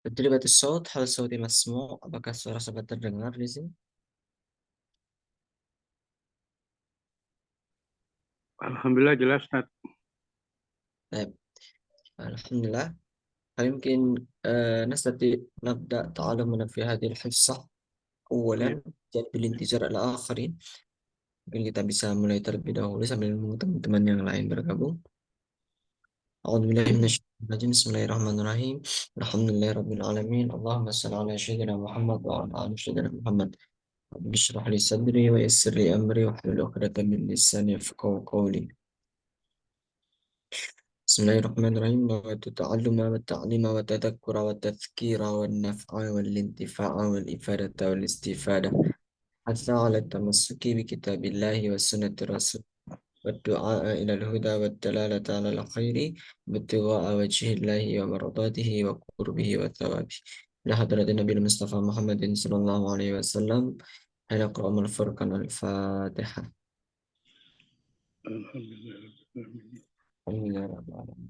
تجربة الصوت، hal صوتي مسموع? Apakah suara saya terdengar di sini? Alhamdulillah jelas, Nat. طيب، الحمد لله. هل يمكن نستطيع نبدأ تعلمنا في هذه الحصة؟ أولا Ya, جانب الانتظار الآخرين. Mungkin kita bisa mulai terlebih dahulu sambil menunggu teman-teman yang lain bergabung. A'udzubillahi minasyaitonir rajim. Bismillahirrahmanirrahim. Alhamdulillahirabbil alamin. Allahumma shalli ala sayyidina Muhammad wa ala ali sayyidina Muhammad. Rabbi shrah li sadri wa yassir li amri wahlul 'uqdatam min lisani yafqahu qawli. بسم الله الرحمن الرحيم. نويت التعلم والتعليم والتذكر والتذكير والنفع والانتفاع والإفادة والاستفادة، حتى على التمسك بكتاب الله وسنة الرسول، والدعاء إلى الهدى والدلالة على الخير، ابتغاء وجه الله ومرضاته وقربه وثوابه. إلى حضرة النبي المصطفى محمد صلى الله عليه وسلم. نقرأ من الفرقان الفاتحة. Alhamdulillah. الحمد لله رب العالمين.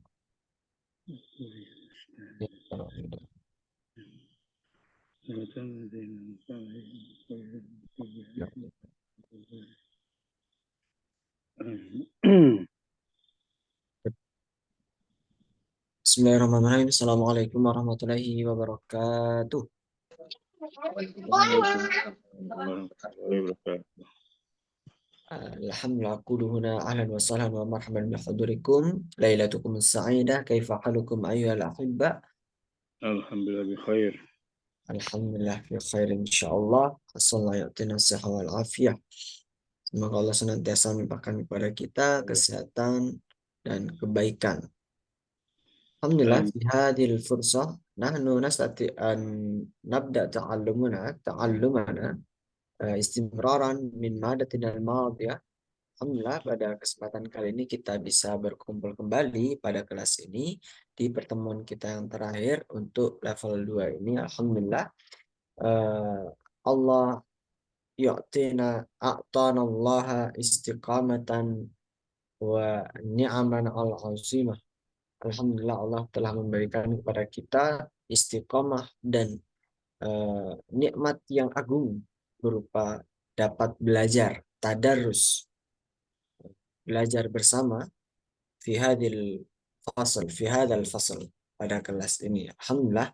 Bismillahirrahmanirrahim. Assalamualaikum warahmatullahi wabarakatuh. Alhamdulillah, aqulu huna ahlan wa sahlan wa marhaban bihudurikum. Lailatukum as-sa'idah. Kaifa halukum ayyuhal ahibba? Alhamdulillah bi khair. Alhamdulillah fi khair insyaallah. Asallahu ya'tina siha wal afiyah. Semoga Allah senantiasa melimpahkan kepada kita kesehatan dan kebaikan. Alhamdulillah, Amin. fi hadhil fursah nahnu nastati an nabda ta'allumana istimraran min madatina al-madiyah. Alhamdulillah, pada kesempatan kali ini kita bisa berkumpul kembali pada kelas ini di pertemuan kita yang terakhir untuk level 2 ini. Alhamdulillah, eh, Allah a'tana Allah istiqamatan wa ni'aman al-azimah. Alhamdulillah, Allah telah memberikan kepada kita istiqamah dan nikmat yang agung berupa dapat belajar, tadarus, belajar bersama fi hadil fi hadal fasal, pada kelas ini. Alhamdulillah.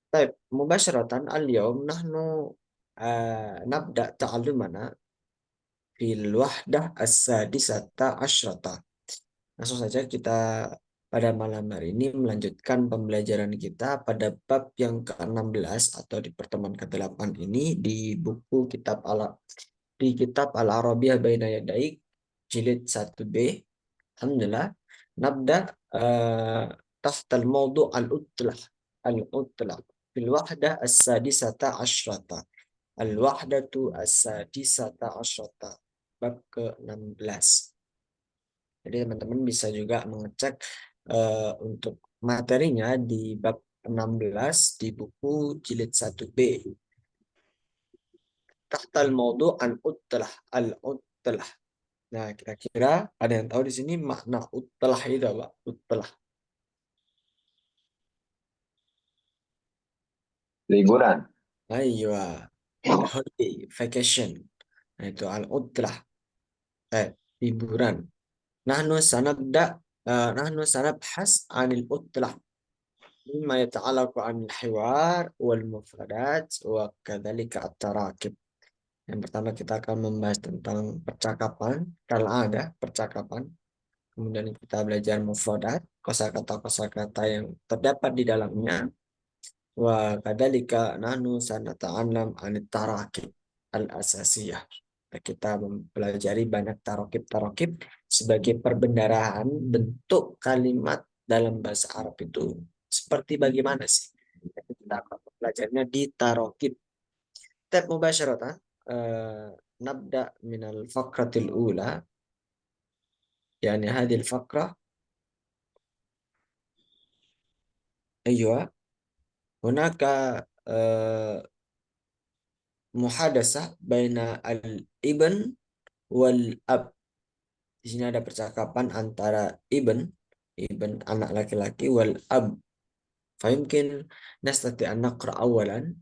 Baik, mubasharatan al-yawm nahnu nabda ta'allumana fil wahdah as-sadisata asyrata. Langsung saja kita pada malam hari ini melanjutkan pembelajaran kita pada bab yang ke-16 atau di pertemuan ke-8 ini di buku kitab Al-Arabiyah Baina Yadaik jilid 1B. Alhamdulillah. Nabda tahta al-mawdu' al-utlah fil wahdah as-sadisata asyrata. Al-wahdatu as-sadisata asyrata. Bab ke-16. Jadi teman-teman bisa juga mengecek untuk materinya di bab 16 di buku jilid 1B. Tahtal maudu' al-utlah. Al-utlah. Nah, kira-kira ada yang tahu di sini makna utlah itu apa? Utlah. Liburan. Aywa. Holiday, vacation. Nah, itu al-utlah. Liburan. Nahnu sanabda nahnu sanabhas anil utlah mimma yata'allaqu anil hiwar wal mufradat wa kadzalika at-tarakib. Yang pertama kita akan membahas tentang percakapan, kalau ada percakapan. Kemudian kita belajar mufradat, kosakata-kosakata yang terdapat di dalamnya. Wa kadzalika nahnu sanata'allam anit tarakib al-asasiyah. Kita mempelajari banyak tarokib-tarokib sebagai perbendaharaan bentuk kalimat dalam bahasa Arab itu seperti bagaimana sih. Kita akan mempelajarinya di tarokib. Tab mubasyaratan. Nabda minal faqratil ula. Yani hadil faqrah. Aywa. Hunaka muhadasah baina al-ibn wal ab. Di sini ada percakapan antara ibn anak laki-laki, wal ab, فيمكن نستطيع أن نقرأ أولا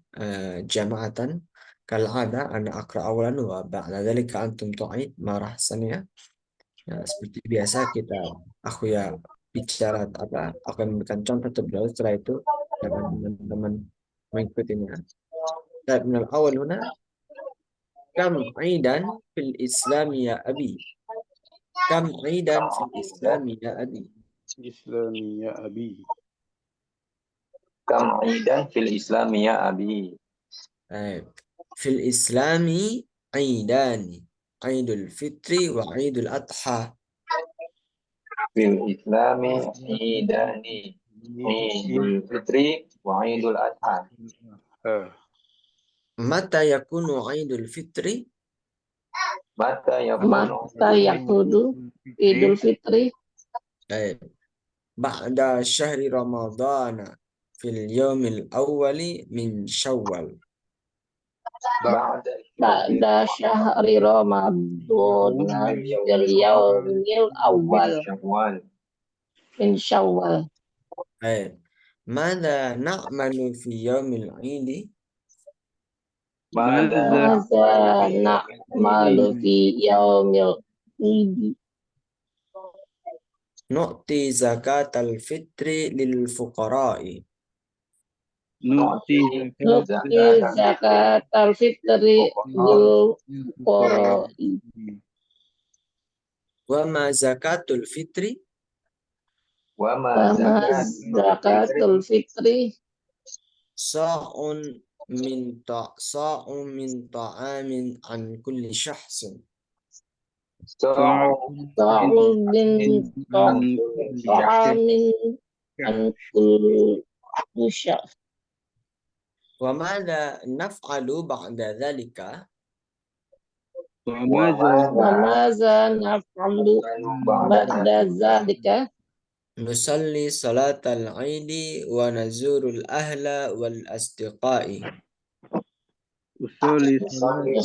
جماعة كالعادة. أنا أقرأ أولا وبعد ذلك أنتم تعيد marah saya. Ya, seperti biasa kita, aku ya bicara apa, akan memberikan contoh terlebih dahulu, setelah itu jangan teman-teman mengikutinya. Baik, من الأول هنا كم عيدا في الإسلام يا أبي. كم عيدا في الإسلام يا أبي. إسلامي يا أبي. كم عيدا في الإسلام يا أبي. في الإسلام عيدان، عيد الفطر وعيد الأضحى. في الإسلام عيدان، عيد الفطر وعيد الأضحى. متى يكون عيد الفطر؟ متى متى يكون عيد الفطر؟ بعد شهر رمضان في اليوم الأول من شوال. بعد شهر رمضان في اليوم الأول من شوال. ماذا نعمل في يوم العيد؟ ماذا نعمل في يوم العيد؟ نعطي زكاة الفطر للفقراء. نؤتي زكاة الفطر للفقراء. وما زكاة الفطر؟ وما زكاة الفطر صاع من طعام عن كل شخص. صاع من طعام عن كل شخص. وماذا نفعل بعد ذلك؟ وماذا نفعل بعد ذلك؟ نصلي صلاة العيد ونزور الأهل والأصدقاء. أصلي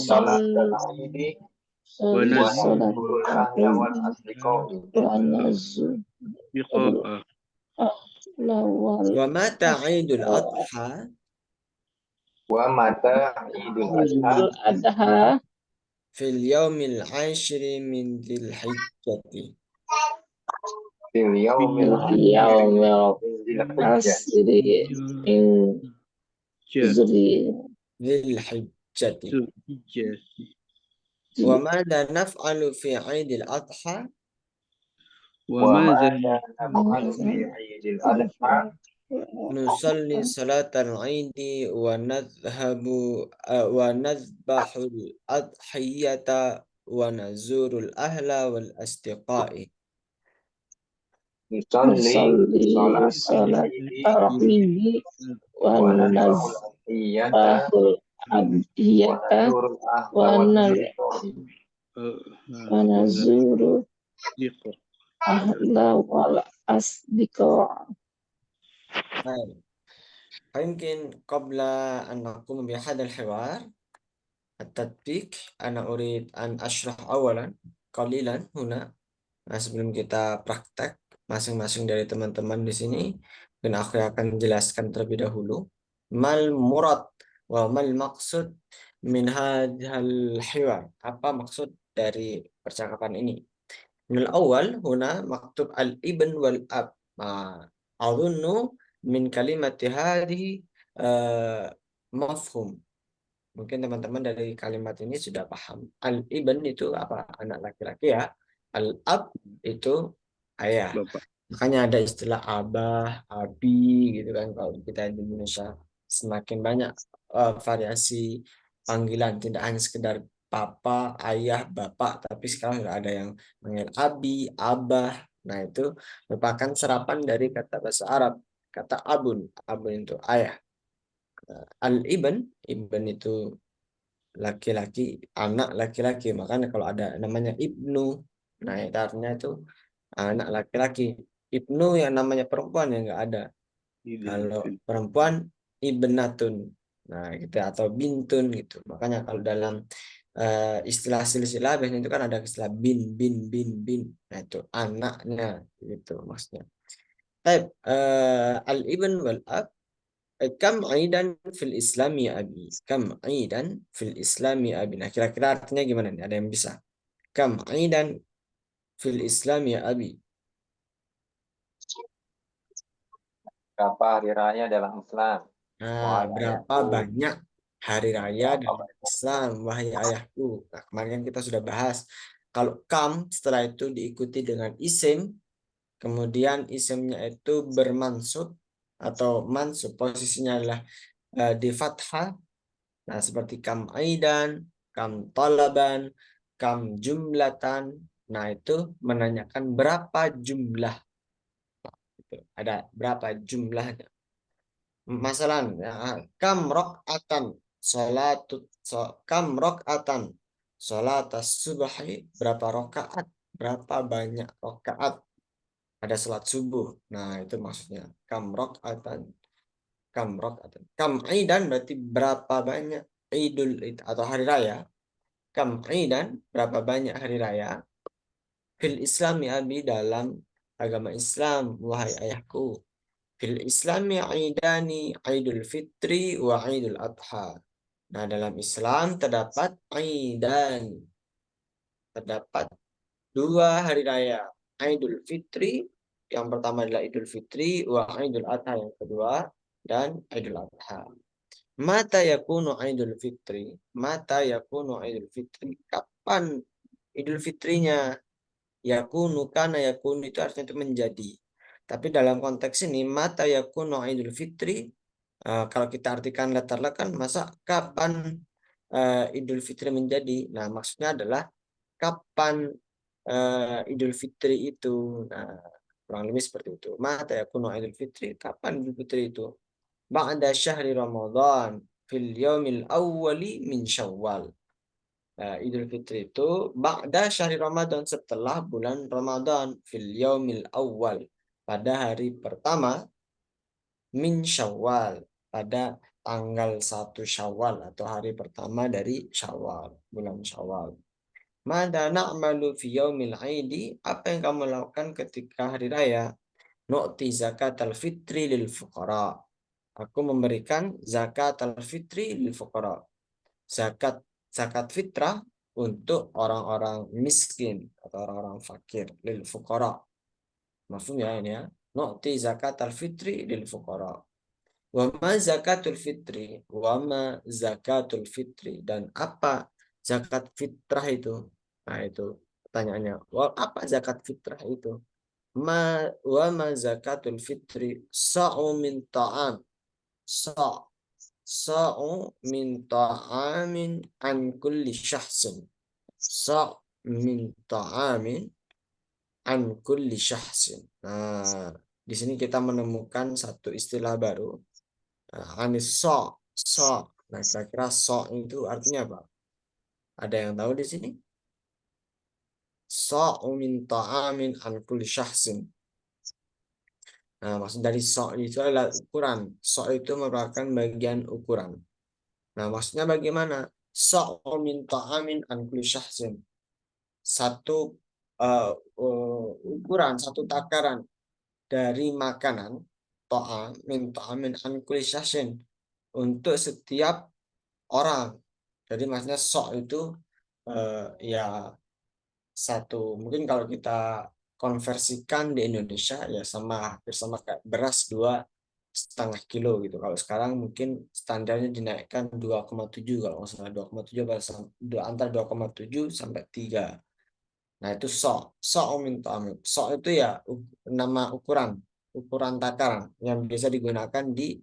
صلاة العيد ونزور الأهل والأصدقاء. ومتى عيد الأضحى؟ ومتى عيد الأضحى؟ في اليوم العاشر من ذي الحجة. في اليوم العاشر من ذي الحجة. وماذا نفعل في عيد الأضحى؟ وماذا نفعل في عيد الأضحى؟ نصلي صلاة العيد ونذبح الأضحية ونزور الأهل والأصدقاء. نصلي صلاة العيد ونذبح الأضحية ونزور الأهل والأصدقاء. يمكن قبل أن نقوم بهذا الحوار التطبيق أنا أريد أن أشرح أولا قليلا هنا. Sebelum kita praktek masing-masing dari teman-teman di sini, dan aku akan jelaskan terlebih dahulu mal murad wa mal maksud min hadzal hiwar. Apa maksud dari percakapan ini? Min awal huna maktub al ibn wal ab. Adunnu min kalimati hadhihi mafhum. Mungkin teman-teman dari kalimat ini sudah paham. Al ibn itu apa? Anak laki-laki ya. Al-ab itu ayah. Makanya ada istilah abah, abi gitu kan. Kalau kita di Indonesia semakin banyak variasi panggilan. Tidak hanya sekedar papa, ayah, bapak. Tapi sekarang nggak ada yang manggil abi, abah. Nah itu merupakan serapan dari kata bahasa Arab. Kata abun. Abun itu ayah. Al-ibn, ibn itu laki-laki, anak laki-laki. Makanya kalau ada namanya ibnu, nah itu artinya itu anak laki-laki. Ibnu yang namanya perempuan yang nggak ada. Kalau perempuan ibnatun, nah gitu, atau bintun gitu. Makanya kalau dalam istilah silsilah biasanya itu kan ada istilah bin. Nah itu anaknya gitu maksudnya. Taib, al-ibn wal ab. Kam aidan fil islami ya abi. Kam aidan fil islami ya abi. Nah, kira-kira artinya gimana nih? Ada yang bisa? Kam aidan fil islami ya abi. Berapa hari raya dalam Islam? Nah, Wahai berapa ayahku. banyak hari raya Berapa dalam banyak? Islam, wahai ayahku? Nah, kemarin kan kita sudah bahas. Kalau kam setelah itu diikuti dengan isim, kemudian isimnya itu bermansub atau mansub, posisinya adalah di fathah. Nah, seperti kam aidan, kam talaban, kam jumlatan. Nah, itu menanyakan berapa jumlah. Gitu. Ada berapa jumlahnya. Masalah kam rok'atan kam rok'atan salat subuhi, berapa rokaat, berapa banyak rokaat ada salat subuh. Nah, itu maksudnya kam rok'atan kam aidan berarti berapa banyak idul atau hari raya. Kam aidan, berapa banyak hari raya. Fil islami abi, dalam agama Islam, wahai ayahku. Fil Islami aidani, Aidul Fitri wa Aidul Adha. Nah, dalam Islam terdapat aidan, terdapat dua hari raya. Aidul Fitri, yang pertama adalah Idul Fitri, wa Aidul Adha yang kedua, dan Aidul Adha. Mata yakunu Aidul Fitri? Mata yakunu Aidul Fitri? Kapan Idul Fitrinya? Yakunu, karena yakunu itu artinya itu menjadi. Tapi dalam konteks ini, mata yakunu Idul Fitri, kalau kita artikan letter-letter kan, masa kapan Idul Fitri menjadi? Nah, maksudnya adalah kapan Idul Fitri itu. Nah, kurang lebih seperti itu. Mata yakunu Idul Fitri, kapan Idul Fitri itu? Ba'da syahri Ramadan fil yaumil awwali min Syawal. Idul Fitri itu ba'da syahri Ramadan, setelah bulan Ramadan, fil yaumil awwal, pada hari pertama, min Syawal, pada tanggal 1 Syawal atau hari pertama dari Syawal, bulan Syawal. Mada na'malu fi yaumil aidi, apa yang kamu lakukan ketika hari raya? Nu'ti zakat al-fitri lil fuqara. Aku memberikan zakat al-fitri lil fuqara. Zakat fitrah untuk orang-orang miskin atau orang-orang fakir, lil fuqara. Maksud ya ini ya. Nu'ti zakat al-fitri lil fuqara. Wa ma zakatul fitri? Wa ma zakatul fitri? Dan apa zakat fitrah itu? Nah, itu pertanyaannya. Apa zakat fitrah itu? Wa ma zakatul fitri? Sa'u min ta'am. Sa'u min ta'amin an kulli syahsin. Sa' min ta'amin an kulli syahsin. Nah, di sini kita menemukan satu istilah baru. Anis so. Nah, kira-kira so itu artinya apa? Ada yang tahu di sini? Sa'u min ta'amin an kulli syahsin. Nah, maksud dari so itu adalah ukuran. So itu merupakan bagian ukuran. Nah, maksudnya bagaimana? Sa'u min ta'amin an kulli syahsin. Satu ukuran, satu takaran dari makanan, min ta'amin an kulli syahsin, untuk setiap orang. Jadi maksudnya sok itu ya satu, mungkin kalau kita konversikan di Indonesia ya sama hampir sama kayak beras 2,5 kilo gitu. Kalau sekarang mungkin standarnya dinaikkan 2,7, kalau nggak salah 2,7 antara 2,7 sampai 3. Nah, itu sok minta amin. Sok itu ya nama ukuran takaran yang biasa digunakan di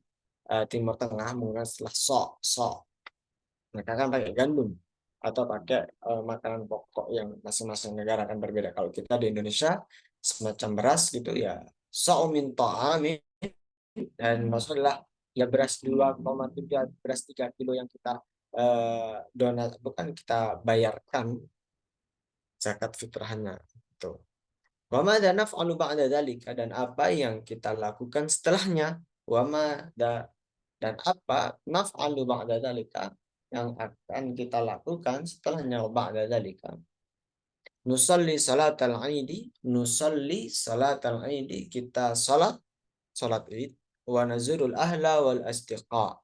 Timur Tengah, menggunakan istilah sok. Mereka kan pakai gandum atau pakai makanan pokok yang masing-masing negara akan berbeda. Kalau kita di Indonesia semacam beras gitu ya, min ta'amin, dan maksudnya ya beras 2,3, beras 3 kilo yang kita donat, bukan kita bayarkan zakat fitrahnya itu. Wa madza naf'alu ba'da dzalika, dan apa yang kita lakukan setelahnya. Wa madza, dan apa naf'alu ba'da dzalika, yang akan kita lakukan setelahnya. Ba'da dzalika nusalli salatal aidi, kita salat salat Id, wa nazurul ahla wal asdiqa.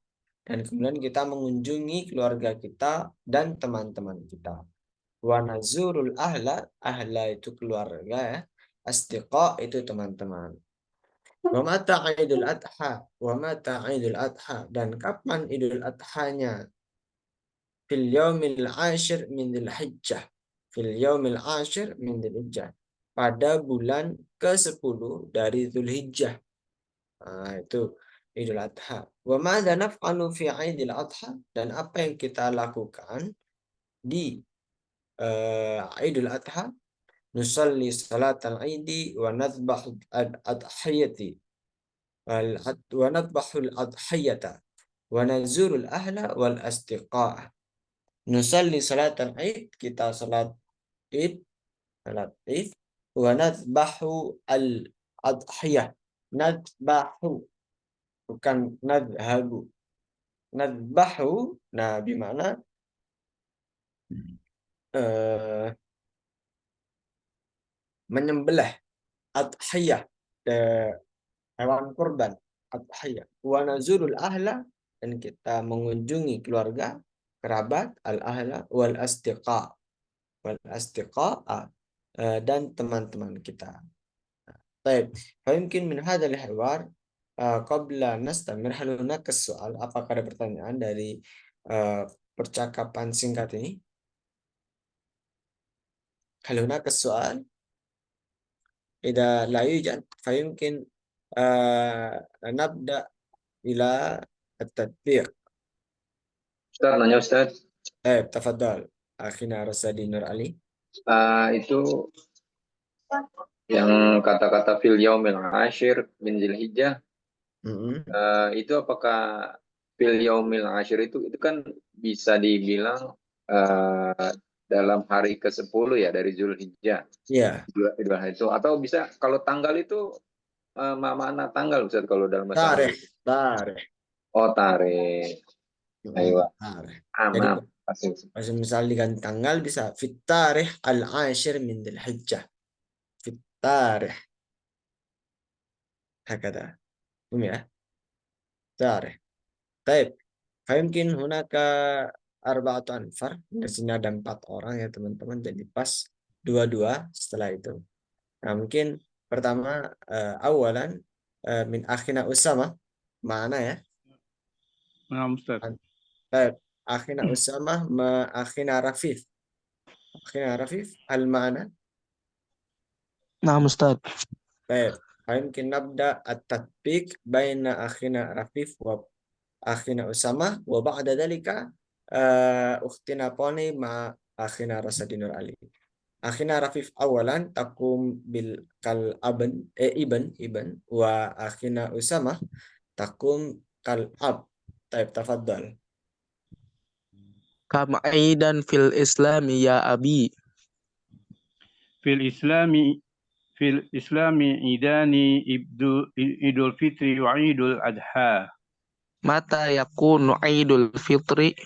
Dan kemudian kita mengunjungi keluarga kita dan teman-teman kita. Wa nazurul ahla, ahla itu keluarga ya. Asdiqa itu teman-teman. Wa mata Idul Adha, wa mata Idul Adha, dan kapan Idul Adhanya? Fil yaumil ashir min Dzulhijjah. Fil yaumil ashir min Dzulhijjah. Pada bulan ke-10 dari Dzulhijjah. Nah, itu Idul Adha. Wa madza naf'alu fi Idul Adha, dan apa yang kita lakukan di Idul Adha? Nusalli salatal Idi wa nadhbahu al-adhiyati wa nadhbahu al-adhiyata wa nazurul ahla wal asdiqa. Nusalli salatal Id, kita salat Id, wa nadhbahu al-adhiyah. Nadhbahu, bukan nadhabu. Nadbahu, nah bimana menyembelih, adhiyah, hewan kurban, adhiyah. Wa nazurul ahla, dan kita mengunjungi keluarga, kerabat, al-ahla wal asdiqa, dan teman-teman kita. Baik, mungkin min hadzal hiwar qabla nastamir, hal hunaka soal, apakah ada pertanyaan dari percakapan singkat ini? Hal hunaka soal? إذا لا يوجد فيمكن نبدأ إلى التطبيق. Ustaz, nanya Ustaz. تفضل أخينا رسالي Nur Ali. Itu yang kata-kata fil yaumil ashir min Dzulhijjah, itu apakah fil yaumil ashir itu kan bisa dibilang dalam hari ke-10 ya dari Dzulhijjah. Iya. Itu atau bisa kalau tanggal itu mana tanggal Ustaz kalau dalam bahasa Arab? Tarikh. Oh, tarikh. Ayo. Jadi Pasti. misal diganti tanggal bisa fit tarikh al-ashir min Dzulhijjah. Fit tarikh. Hakada. Ya. Tarikh. Baik. Mungkin hunaka arba'atu anfar. Di sini ada 4 orang ya teman-teman. Jadi pas 2-2 setelah itu. Nah, mungkin pertama awalan min akhina Usama. Mana ya? Nah, Ustaz. Baik. Akhina Usama ma akhina Rafif. Akhina Rafif al-mana? Nah, Ustaz. Baik. Mungkin nabda at-tatbiq baina akhina Rafif wa akhina Usama wa ba'da dalika ukhtina Poni ma akhina Rasadinur Ali. Akhina Rafif awalan takum bil kal ibn wa akhina Usama takum kal ab. Taib tafaddal. Kam aidan fil islami ya abi. Fil Islami idani Idul Fitri wa Idul Adha. Mata yakunu Idul Fitri?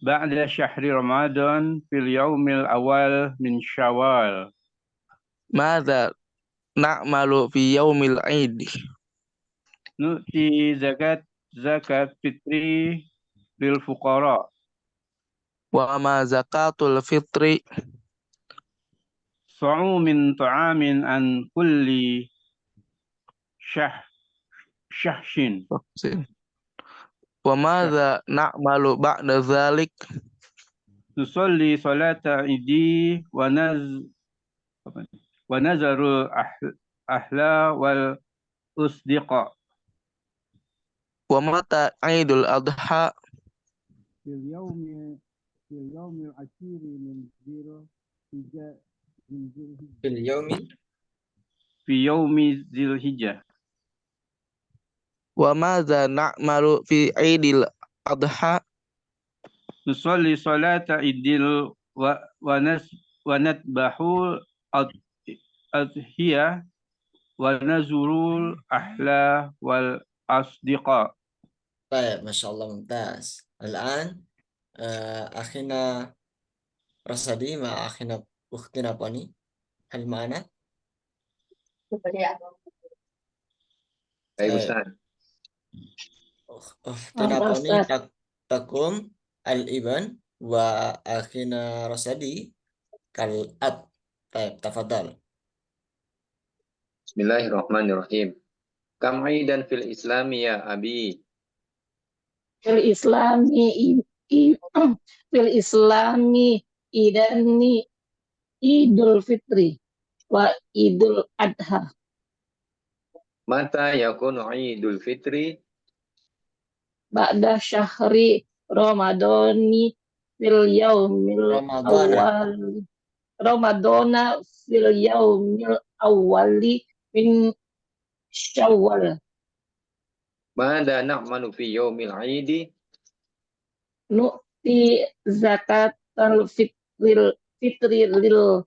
Ba'da syahri Ramadan fil yaumil awal min Syawal. Madza na'malu fi yaumil Id? Nu'ti zakat fitri lil fuqara. Wa ma zakatul fitri? Su'u min ta'amin an kulli syahshin. Wa madza na'malu ba'da dzalik? Nusalli salata idi wa nazaru ahla wal usdiqa. Wa mata Idul Adha? Fil yaumil ashiri min Dzulhijjah. Fil yaumi Fi yaumi Dzulhijjah. Wa madza na'malu fi Idil Adha? Nusalli salata idil wa natbahu adhiyah wa nazurul ahla wal asdiqa. Baik, Masya Allah, mumtaz. Al-an akhina Rasadi ma akhina ukhtina Poni. Hal mana? Baik Baik. Ustaz. Tinapa ni Ustaz. takum al-iban wa akhina rasadi kal ab. Baik, tafadhal. Bismillahirrahmanirrahim. Kam aidan fil islami ya abi? Fil islami fil islami idani idul fitri wa idul adha Mata yakunu idul fitri? ba'da syahri ramadhani fil yaumil Ramadana. awal ramadhana fil yaumil awali min syawal Mada na'malu fi yaumil idi? nu'ti zakatal fitri lil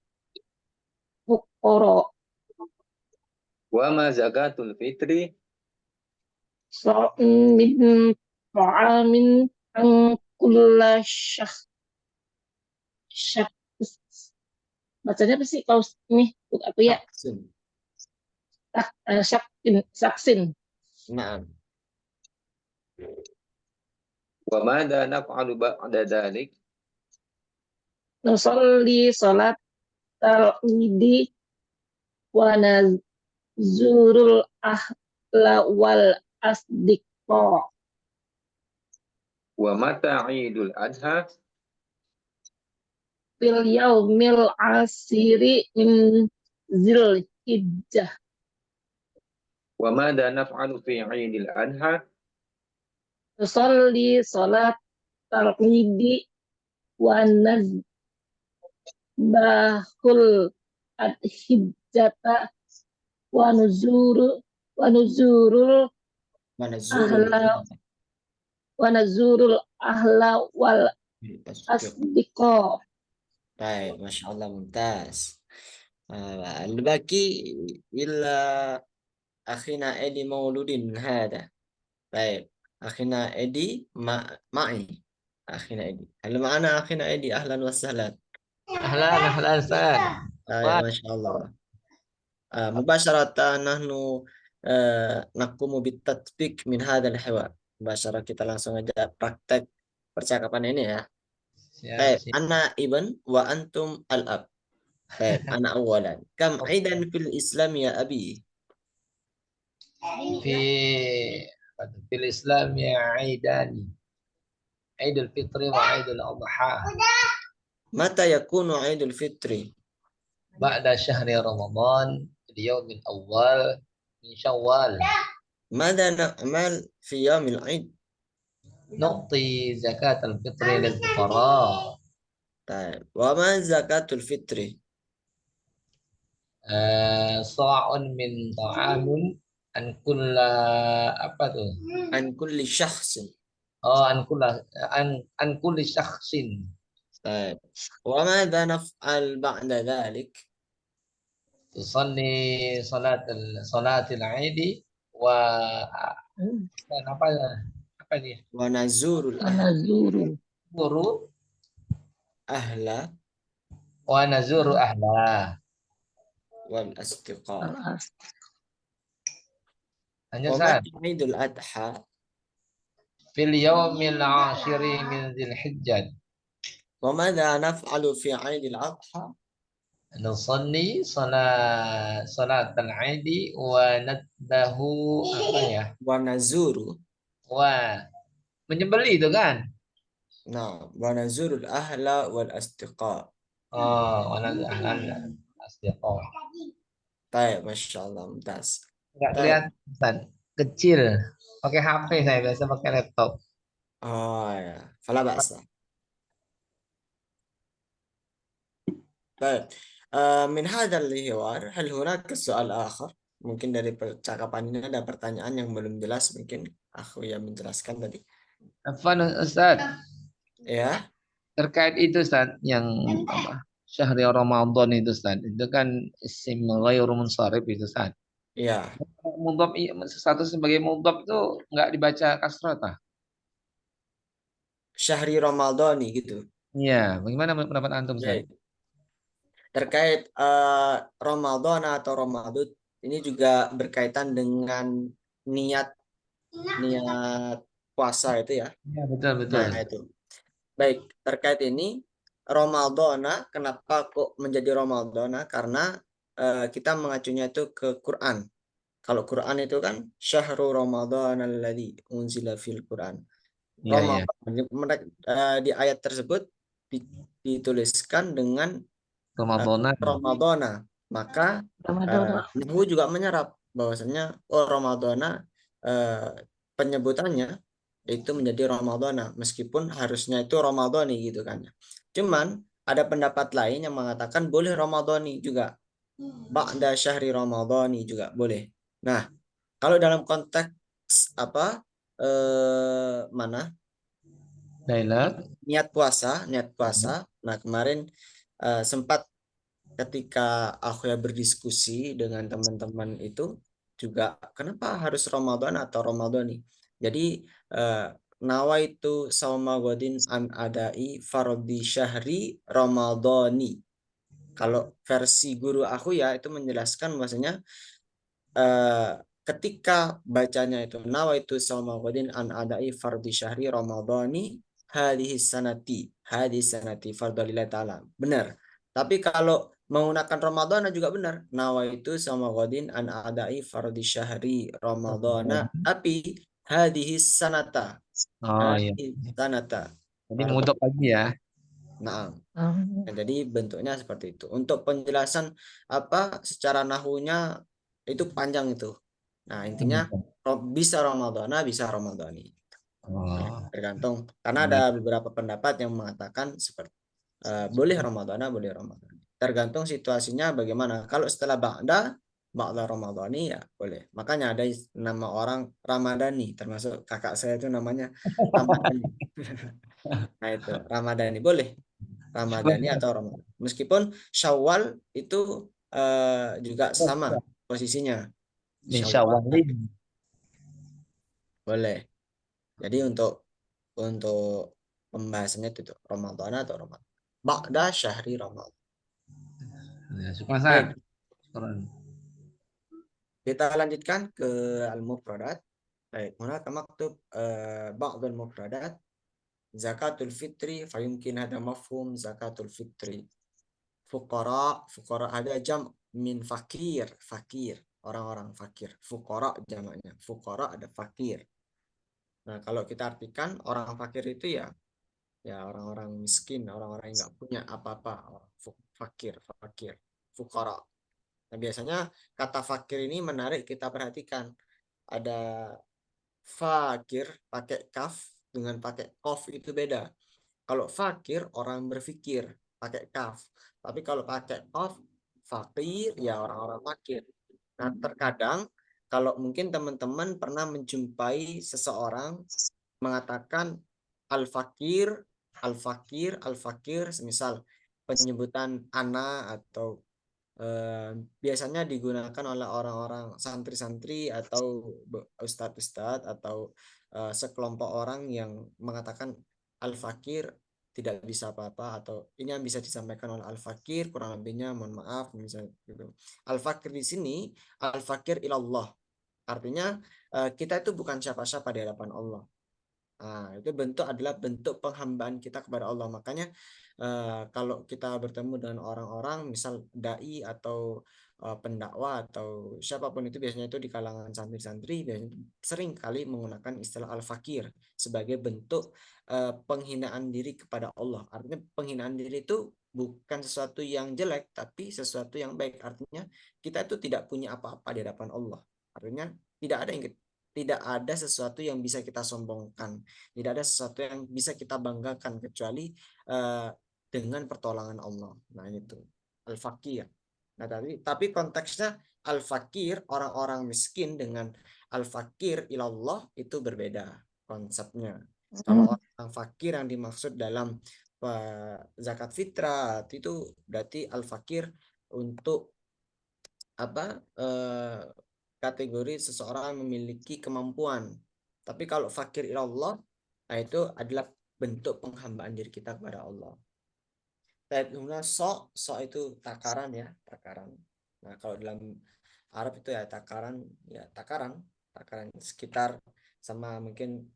fuqara Wa ma zakatul fitri? sa'in min ta'amin an kulla syak bacanya apa sih kalau ini aku ya Saksin. saksin Naam. Wa mada naf'alu ba'da dhalik? nusolli salat al-idi wa nazurul ahla wal asdiqa Wa mata idul adha? fil yaumil asiri min zilhijjah Wa mada naf'alu fi idil adha? nusolli salat al-idi wa nazbahul adhijjata wa nuzurul Mana zurul ahla wa nazurul ahla wal asdiqa. Baik, Masya Allah, mumtaz. Al-baki illa akhina Edi mauludin hada. Baik, akhina Edi ma'i. Akhina Edi. Hal ma'ana akhina Edi, ahlan wa sahlan. Ahlan Ustaz. Baik, Masya Allah. Mubasharatan nahnu nakumu bitatbik min hadal hiwar. Mubasyarah kita langsung aja praktek percakapan ini ya. Baik, ana ibn wa antum al-ab. Baik, ana awalan. Kam aidan fil Islam ya abi? Fi fil Islam ya aidani. Idul Fitri wa Idul Adha. Mata yakunu Idul Fitri? Ba'da syahri Ramadan, al-yawmil awal min Syawal. Mada na'mal fi yawmil Id? Nu'ti zakat al-fitri lil fuqara. Baik, wa ma zakatul fitri? Sa'un min ta'amun an kulla apa tuh? An kulli syakhsin. Oh, an kulli syakhsin. Baik. Wa madha naf'al ba'da dhalik? Tusalli salatil Aidi wa apa dia? Wa nazurul Nazuru Guru ahla wa nazuru ahla. wal asdiqa. Hanya Wa saat mata Idul Adha? fil yaumil ashiri min Dzulhijjah. Wa madha naf'alu fi Idul Adha? Nusalli salat al-Aidi wa nadbahu apa ya? Wa nazuru. Wa menyembeli itu kan? Nah, wa nazurul ahla wal asdiqa. Oh, wa nadbahu ahlan asdiqa. Baik, Masya Allah, mumtaz. Enggak Baik. kelihatan Ustaz. Kecil. Pakai HP saya biasa pakai laptop. Oh ya, fala ba'sa. Baik. Min hadzal hiwar, hal hunaka soal akhar? Mungkin dari percakapan ini ada pertanyaan yang belum jelas, mungkin aku yang menjelaskan tadi. Afwan Ustaz, Ya, terkait itu Ustaz yang apa? Syahri Ramadan itu Ustaz. Itu kan isim ghairu munsharif itu Ustaz. ya. Mudhaf satu sebagai mudhaf itu enggak dibaca kasrah tah? Syahri Ramadhani gitu. Iya, bagaimana pendapat antum Ustaz? Ya, terkait Ramadan atau Ramadud ini juga berkaitan dengan niat niat puasa itu ya. Ya, betul betul. Nah, itu. Baik, terkait ini Ramadhana, kenapa kok menjadi Ramadhana? Karena kita mengacunya itu ke Quran. Kalau Quran itu kan syahrul Ramadan alladzi unzila fil Quran. Iya iya. Ramadan di ayat tersebut dituliskan dengan Ramadhana. Ramadhana. Maka Ramadan. Nahu juga menyerap bahwasanya Ramadhana penyebutannya itu menjadi Ramadhana meskipun harusnya itu Ramadhani gitu kan. Cuman ada pendapat lain yang mengatakan boleh Ramadhani juga. Ba'da syahri Ramadhani juga boleh. Nah, kalau dalam konteks apa mana Lailat. niat puasa. Nah, kemarin sempat ketika aku ya berdiskusi dengan teman-teman itu juga kenapa harus Ramadan atau Ramadhani. Jadi nawaitu sauma godin an adai fardhi syahri Ramadhani. Kalau versi guru aku ya itu menjelaskan bahwasanya ketika bacanya itu nawaitu sauma godin an adai fardhi syahri Ramadhani hadhihi sanati fardhalillahi ta'ala. Benar. Tapi kalau menggunakan Ramadhana juga benar. Nawaitu sama godin an adai fardhi syahri Ramadhana. Tapi hadhihi sanata. Oh iya. Hadhihi sanata. Jadi mudok lagi ya. Nah, jadi bentuknya seperti itu. Untuk penjelasan apa secara nahunya itu panjang itu. Nah, intinya bisa Ramadhana, bisa Ramadhani. Oh. Tergantung karena ada beberapa pendapat yang mengatakan seperti boleh Ramadhana, boleh Ramadhani. Tergantung situasinya bagaimana. Kalau setelah ba'da Ramadhani ya boleh. Makanya ada nama orang Ramadhani, termasuk kakak saya itu namanya Ramadhani. Nah itu Ramadhani boleh. Ramadhani atau Ramadan. Meskipun Syawal itu juga sama posisinya. Min Syawal Syawalin. boleh. Jadi untuk pembahasannya itu tuh, Ramadan atau Ramadan. Ba'da syahri Ramadan. Ya, syukur, Ustaz. Baik, Syukuran. kita lanjutkan ke al-mufradat. Baik, hunaka maktub ba'd al-mufradat zakatul fitri fayumkin hada mafhum zakatul fitri. Fuqara ada jam min fakir, orang-orang fakir. Fuqara jamaknya. Fuqara ada fakir. Nah, kalau kita artikan orang fakir itu ya orang-orang miskin, orang-orang yang nggak punya apa-apa, fakir, fuqara. Nah, biasanya kata fakir ini menarik kita perhatikan. Ada fakir pakai kaf dengan pakai kof itu beda. Kalau fakir orang berpikir pakai kaf, tapi kalau pakai kof fakir ya orang-orang fakir. Nah, terkadang kalau mungkin teman-teman pernah menjumpai seseorang mengatakan al-fakir, al-fakir, semisal penyebutan ana atau biasanya digunakan oleh orang-orang santri-santri atau ustadz-ustadz atau sekelompok orang yang mengatakan al-fakir tidak bisa apa-apa atau ini yang bisa disampaikan oleh al-fakir kurang lebihnya mohon maaf misalnya gitu. Al-fakir di sini al-fakir ilallah artinya kita itu bukan siapa-siapa di hadapan Allah. Nah, itu adalah bentuk penghambaan kita kepada Allah. Makanya kalau kita bertemu dengan orang-orang, misal dai atau pendakwa atau siapapun itu biasanya itu di kalangan santri-santri biasanya sering kali menggunakan istilah al-fakir sebagai bentuk penghinaan diri kepada Allah. Artinya penghinaan diri itu bukan sesuatu yang jelek, tapi sesuatu yang baik. Artinya kita itu tidak punya apa-apa di hadapan Allah. Artinya tidak ada sesuatu yang bisa kita sombongkan, tidak ada sesuatu yang bisa kita banggakan kecuali dengan pertolongan Allah. Nah itu al-fakir. Nah tapi konteksnya al-fakir orang-orang miskin dengan al-fakir ilallah itu berbeda konsepnya. Kalau orang fakir yang dimaksud dalam zakat fitrah itu berarti al-fakir untuk apa kategori seseorang memiliki kemampuan. Tapi kalau fakir ilallah, nah itu adalah bentuk penghambaan diri kita kepada Allah. Kemudian so itu takaran ya, takaran. Nah kalau dalam Arab itu ya takaran, takaran sekitar sama mungkin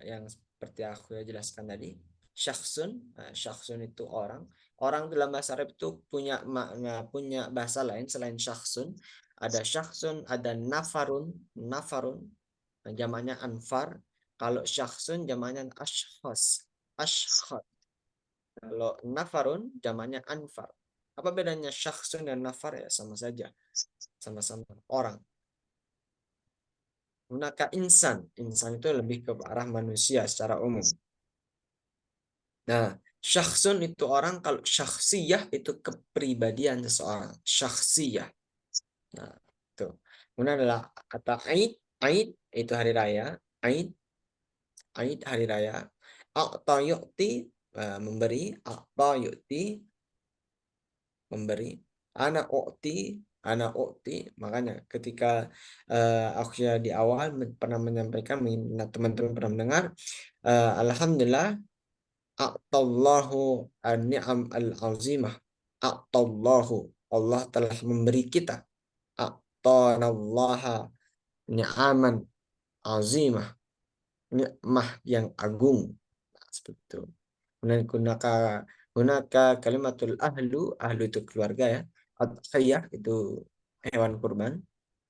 yang seperti aku jelaskan tadi. Syakhsun itu orang. Orang dalam bahasa Arab itu punya makna, punya bahasa lain selain syakhsun. Ada syakhsun, ada nafarun, jamaknya anfar. Kalau syakhsun jamaknya ashkhas. Kalau nafarun jamaknya anfar. Apa bedanya syakhsun dan nafar? Ya sama saja, sama-sama orang. Maka insan itu lebih ke arah manusia secara umum. Nah, syakhsun itu orang, kalau syakhsiyah itu kepribadian seseorang. Syakhsiyah. Nah, itu. Kemudian adalah kata Aid itu hari raya. Aid hari raya. A'ta yu'ti memberi. A'ta yu'ti memberi. Ana u'ti. Makanya ketika aku di awal pernah menyampaikan, teman-teman pernah mendengar, alhamdulillah a'tallahu an-ni'am al-azimah. A'tallahu, Allah telah memberi kita. A'tanallaha ni'aman azimah, nikmah yang agung. Nah, seperti itu. Kemudian gunaka kalimatul ahlu itu keluarga ya. Adhiyah itu hewan kurban.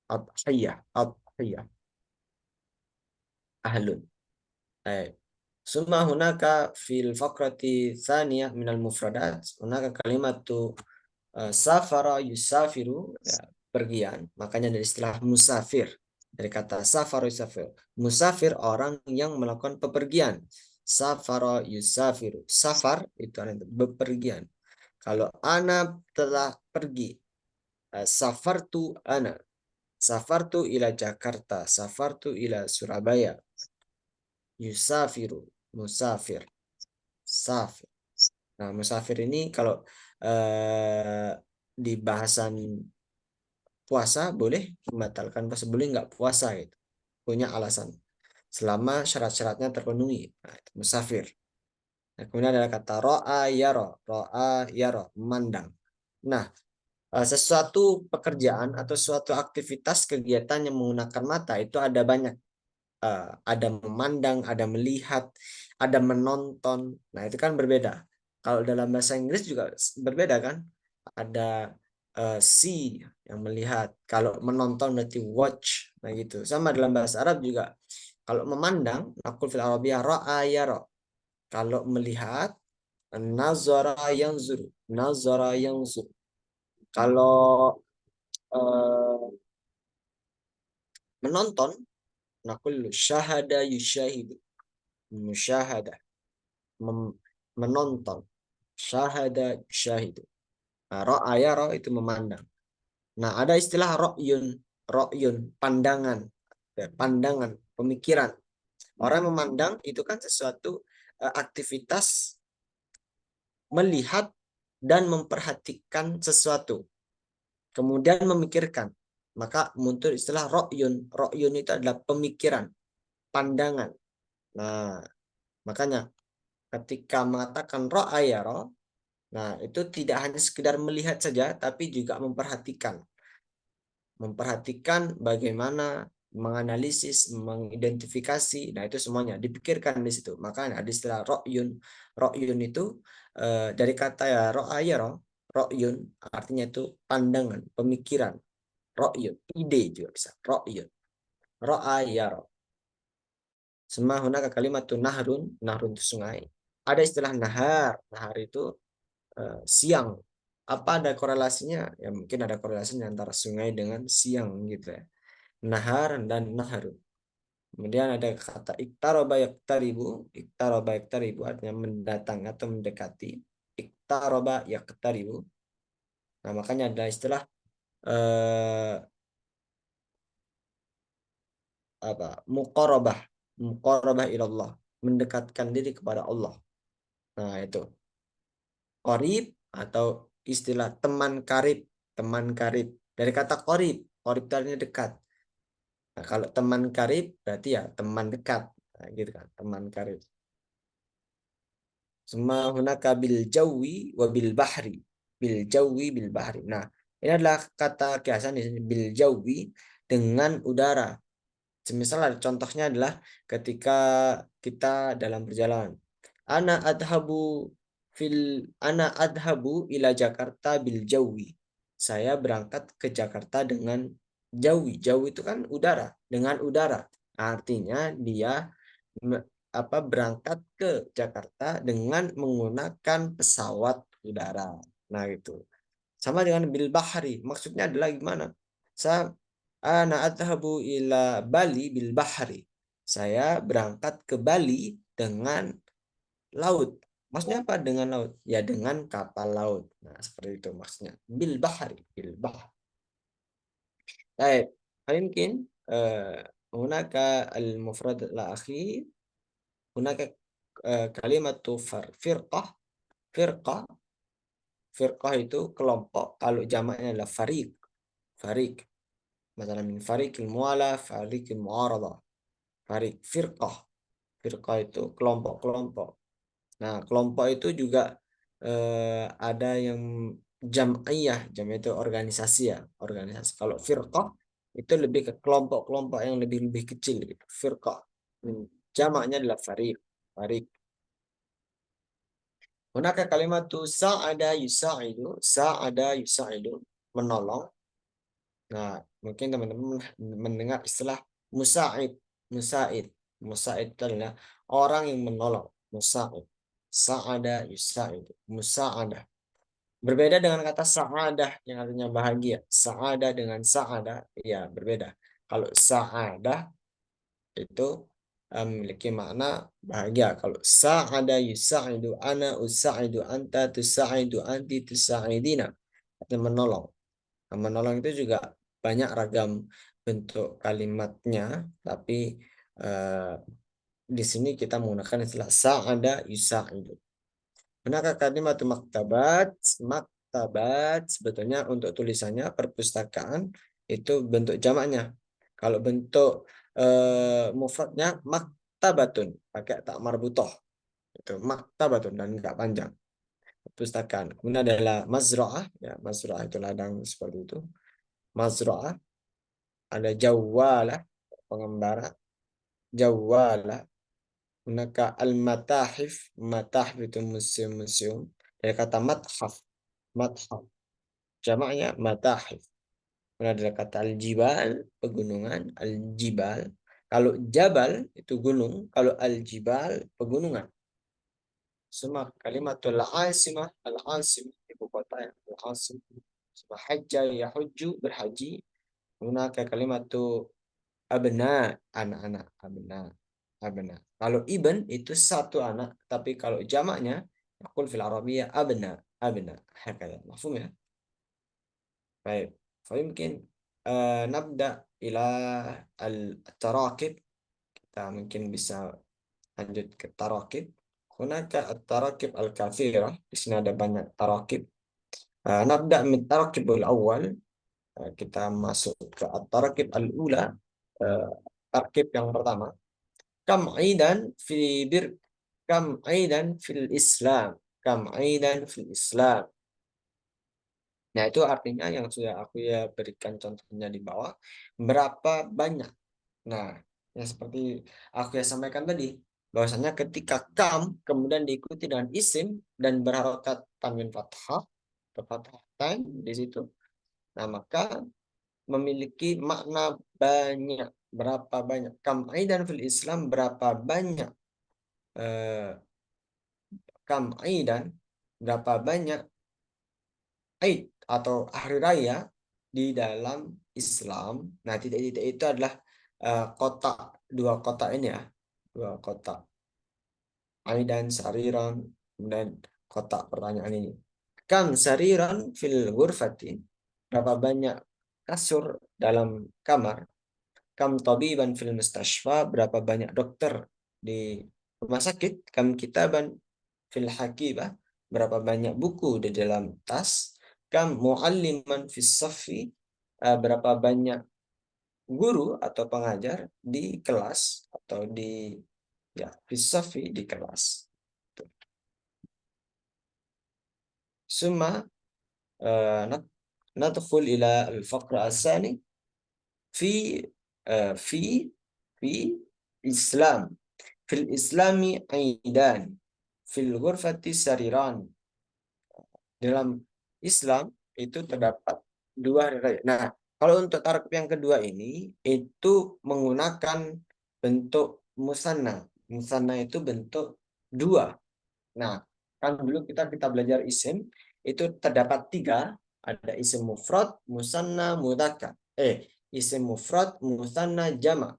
Adhiyah ahlun. Summa hunaka fil faqrati tsaniyah minal mufradat hunaka kalimatu safara yusafiru, ya, pergian. Makanya dari istilah musafir, dari kata safara yusafir. Musafir orang yang melakukan pepergian. Safara yusafiru. Safar itu adalah bepergian. Kalau ana telah pergi, safartu ana. Safartu ila Jakarta, safartu ila Surabaya. Yusafiru, musafir, safir. Nah, musafir ini kalau di bahasan puasa boleh membatalkan puasa, boleh nggak puasa gitu. Punya alasan. Selama syarat-syaratnya terpenuhi. Nah, itu musafir. Nah, kemudian ada kata ro'a yaro, memandang. Nah, sesuatu pekerjaan atau suatu aktivitas kegiatan yang menggunakan mata itu ada banyak. Ada memandang, ada melihat, ada menonton. Nah, itu kan berbeda. Kalau dalam bahasa Inggris juga berbeda kan? Ada see yang melihat. Kalau menonton berarti watch. Nah, gitu. Sama dalam bahasa Arab juga. Kalau memandang, naqul fil Arabiyyah ra'a yara. Kalau melihat, nazara yanzur. Kalau menonton, naqul syahada yushahidu. Musyahadah, menonton. Syahada syahidu. Nah, ra'a yara itu memandang. Nah, ada istilah ro'yun, pandangan, pemikiran. Orang memandang itu kan sesuatu aktivitas melihat dan memperhatikan sesuatu, kemudian memikirkan. Maka muncul istilah ro'yun. Ro'yun itu adalah pemikiran, pandangan. Nah, makanya ketika mengatakan ra'a yara, nah itu tidak hanya sekedar melihat saja, tapi juga memperhatikan bagaimana menganalisis, mengidentifikasi. Nah, itu semuanya dipikirkan di situ. Makanya ada istilah ro'yun. Ro'yun itu dari kata ya ro'a yara, ro'yun artinya itu pandangan, pemikiran. Ro'yun, ide juga bisa. Ro'yun, ro'a yara. Semahuna kalimat itu nahrun itu sungai. Ada istilah nahar. Nahar itu siang. Apa ada korelasinya? Ya mungkin ada korelasinya antara sungai dengan siang gitu ya. Nahar dan naharu. Kemudian ada kata iktaroba yaktaribu. Iktaroba yaktaribu artinya mendatang atau mendekati. Iktaroba yaktaribu. Nah, makanya ada istilah muqarabah ilallah, mendekatkan diri kepada Allah. Nah, itu qarib atau istilah teman karib. Dari kata qarib itu artinya dekat. Nah, kalau teman karib berarti ya teman dekat. Nah, gitu kan, teman karib. Semua hunaka bil jawi wa bil bahri. Bil jawi bil bahri. Nah, ini adalah kata kiasan di sini, bil jawi, dengan udara. Semisal contohnya adalah ketika kita dalam perjalanan. Ana adhabu ila Jakarta bil jawi. Saya berangkat ke Jakarta dengan jawi. Jawi itu kan udara, dengan udara. Artinya dia berangkat ke Jakarta dengan menggunakan pesawat udara. Nah, itu. Sama dengan bil bahri. Maksudnya adalah gimana? Ana adhabu ila Bali bil bahri. Saya berangkat ke Bali dengan laut. Maksudnya apa dengan laut? Ya dengan kapal laut. Nah, seperti itu maksudnya. Bil bahri, bil bahr. Baik, mungkin hunaka al-mufrad al-akhir, hunaka kalimatu firqah. Firqah, firqah itu kelompok. Kalau jamaknya adalah fariq. Fariq. Misalnya min fariqil muala, fariqil mu'aradah. Fariq, firqah. Firqah itu kelompok-kelompok. Nah, kelompok itu juga ada yang jam'iyah, jam itu organisasi ya, organisasi. Kalau firqah itu lebih ke kelompok-kelompok yang lebih kecil gitu. Firqah. Jamaknya adalah fariq. Fariq. Manakah kalimat tu sa'ada yusa'idu, sa'ada yusa'idu, menolong. Nah, mungkin teman-teman mendengar istilah musa'id, musa'id. Musa'id itu adalah orang yang menolong, musa'id. Sa'ada yusa'idu, musa'adah. Berbeda dengan kata sa'adah yang artinya bahagia. Sa'adah dengan sa'adah, ya berbeda. Kalau sa'adah itu memiliki makna bahagia. Kalau sa'ada yusa'idu, ana usa'idu, anta tusa'idu, anti tusa'idina. Artinya menolong. Nah, menolong itu juga banyak ragam bentuk kalimatnya, tapi di sini kita menggunakan istilah sa'ada yusa'idu. Benarkah kalimat maktabat? Maktabat sebetulnya untuk tulisannya perpustakaan itu bentuk jamaknya. Kalau bentuk mufradnya maktabatun pakai tak marbutoh. Itu maktabatun dan enggak panjang. Perpustakaan. Kemudian adalah mazra'ah, ya mazra'ah itu ladang seperti itu. Mazra'ah, ada jawalah, pengembara, jawalah. Maka al-matahif, matahif itu museum-museum. Dari kata mathaf, mathaf. Jamaknya matahif. Kemudian ada kata al-jibal, pegunungan, al-jibal. Kalau jabal itu gunung, kalau al-jibal pegunungan. Semua kalimatul asimah, al-asimah ibu kota ya, al-asimah. Semua hajjah yahujju berhaji. Menggunakan kalimat itu abna, anak-anak, abna, abna. Kalau ibn itu satu anak, tapi kalau jamaknya aku fil Arabiyah abna, abna. Hakada. Mafhum ya? Baik. Mungkin nabda ila al-tarakib. Kita mungkin bisa lanjut ke tarakib. Hunaka at-tarakib al-kathirah. Di sini ada banyak tarakib. Nabda min tarakibul awal. Kita masuk ke at-tarakib al-ula. Tarkib yang pertama. Kam aidan kam aidan fil Islam. Kam aidan fil Islam. Nah, itu artinya yang sudah aku ya berikan contohnya di bawah. Berapa banyak? Nah, yang seperti aku ya sampaikan tadi, bahwasanya ketika kam kemudian diikuti dengan isim dan berharokat tanwin fathah, fathahtain di situ. Nah, maka memiliki makna banyak. Berapa banyak? Kam aidan fil Islam, berapa banyak? Kam aidan, berapa banyak Aid atau hari raya di dalam Islam. Nah, titik-titik itu adalah kotak, dua kotak ini ya, dua kotak. Aidan, sariran, dan kotak pertanyaan ini. Kam sariran fil ghurfati, berapa banyak kasur dalam kamar. Kam tabiban fil mustashfa, berapa banyak dokter di rumah sakit. Kam kitaban fil hakibah, berapa banyak buku di dalam tas. Kam mualliman fis safi, berapa banyak guru atau pengajar di kelas atau di ya fis safi di kelas. Summa nadkhul ila al-faqra as-sani fi fi fi Islam. Fil Islami aidan. Fil ghurfati sariran. Dalam Islam itu terdapat 2 hari raya. Nah, kalau untuk tarkib yang kedua ini itu menggunakan bentuk musanna. Musanna itu bentuk 2. Nah, kan dulu kita belajar isim itu terdapat 3, ada isim mufrad, musanna, mudzakkar. Isim mufrad, musanna, jama'.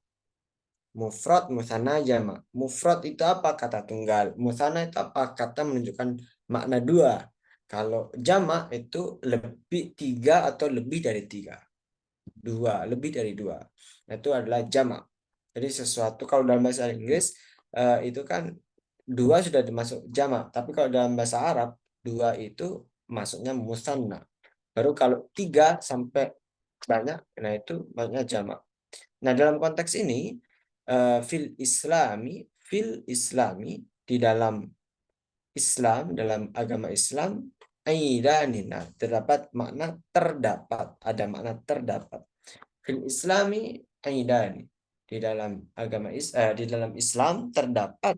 Mufrad, musanna, jama'. Mufrad itu apa? Kata tunggal. Musanna itu apa? Kata menunjukkan makna 2. Kalau jama' itu lebih 3 atau lebih dari 3. 2, lebih dari 2. Nah, itu adalah jama'. Jadi sesuatu kalau dalam bahasa Inggris itu kan 2 sudah dimasuk jama', tapi kalau dalam bahasa Arab 2 itu masuknya musanna. Baru kalau 3 sampai banyak, nah itu maksudnya jama'. Nah, dalam konteks ini fil islami di dalam Islam, dalam agama Islam, aidanina terdapat makna terdapat, ada makna terdapat. Fil islami aidani, di dalam agama di dalam Islam terdapat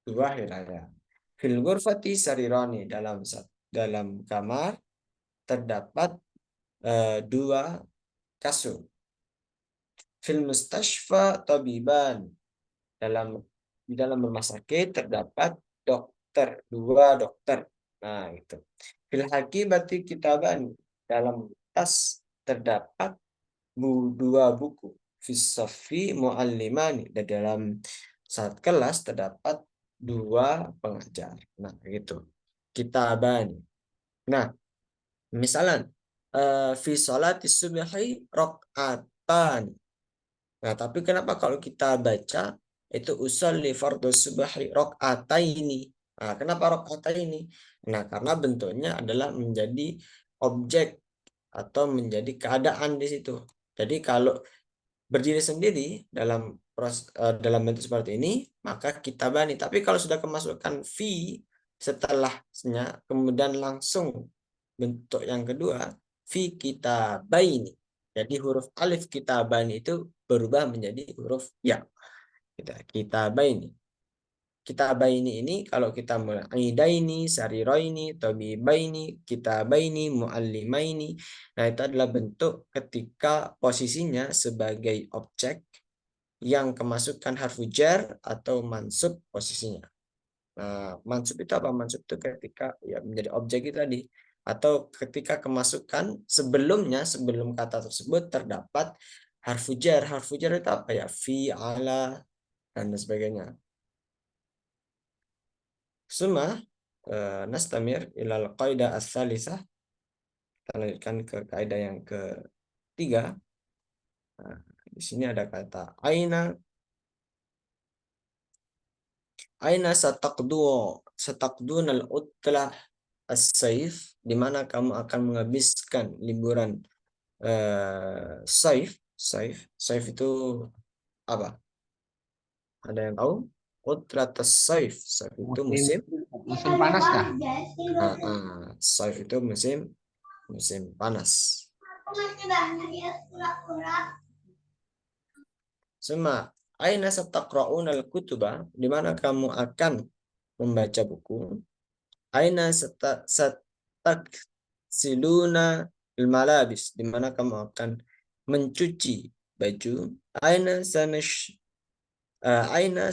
2 hari raya. Fil ghurfati sarirani, dalam kamar terdapat 2 kasur. Fil mustashfa tabiban, di dalam rumah sakit terdapat 2 dokter. Nah, itu. Fil hakibati kitaban, dalam tas terdapat 2 buku. Fis safi muallimani, dan dalam saat kelas terdapat 2 pengajar. Nah, gitu. Kitaban. Nah, misalnya fi sholati subhi rakaatan. Nah, tapi kenapa kalau kita baca itu usolli fardhu subhi rakaataini? Nah, kenapa rakaataini? Nah, karena bentuknya adalah menjadi objek atau menjadi keadaan di situ. Jadi kalau berdiri sendiri dalam bentuk seperti ini, maka kitabani. Tapi kalau sudah kemasukan fi setelahnya, kemudian langsung bentuk yang kedua, fi kitabaini. Jadi huruf alif kitabani itu berubah menjadi huruf ya. Kitabaini. Kitabaini ini kalau kita mulai aidaini, sariraini, tabibaini, kitabaini, muallimaini. Nah, itu adalah bentuk ketika posisinya sebagai objek yang kemasukan harfu jar atau mansub posisinya. Nah, mansub itu apa? Mansub itu ketika ya menjadi objek itu tadi, atau ketika kemasukan sebelumnya, sebelum kata tersebut terdapat harfu jar. Harfu jar itu apa ya? Fi, ala, dan sebagainya. Suma nastamir ilal qaidah as-salisah. Kita lanjutkan ke kaidah yang ketiga. Nah, di sini ada kata aina sataqdunal utlah as-saif, di mana kamu akan menghabiskan liburan saif. Saif itu apa? Ada yang tahu? Utlatus saif. Saif itu musim panas kah? Saif itu musim panas. Suma aina sataqra'unal kutuba, di mana kamu akan membaca buku. Aina sataksiluna al-malabis, di mana kamu akan mencuci baju. Aina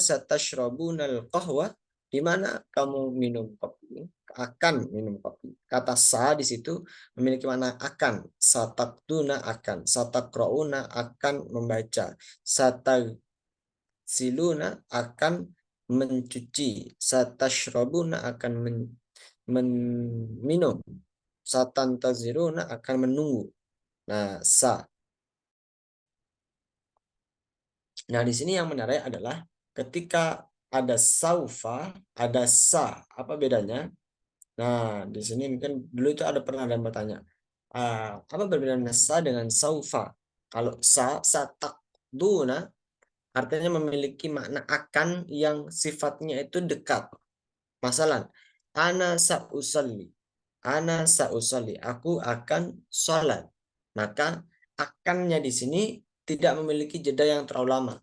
satashrabunal qahwa, di mana kamu akan minum kopi. Kata sa di situ memiliki makna akan. Satakduna akan, satakrauna akan membaca, sataksiluna akan mencuci, satashrabuna akan minum, satantaziruna akan menunggu. Nah, sa. Nah, di sini yang menarik adalah ketika ada saufa, ada sa. Apa bedanya? Nah, di sini mungkin dulu itu pernah ada yang bertanya, apa perbedaan sa dengan saufa? Kalau sa takduna artinya memiliki makna akan yang sifatnya itu dekat. Masalah, ana sa'usalli. Aku akan sholat. Maka akannya di sini tidak memiliki jeda yang terlalu lama.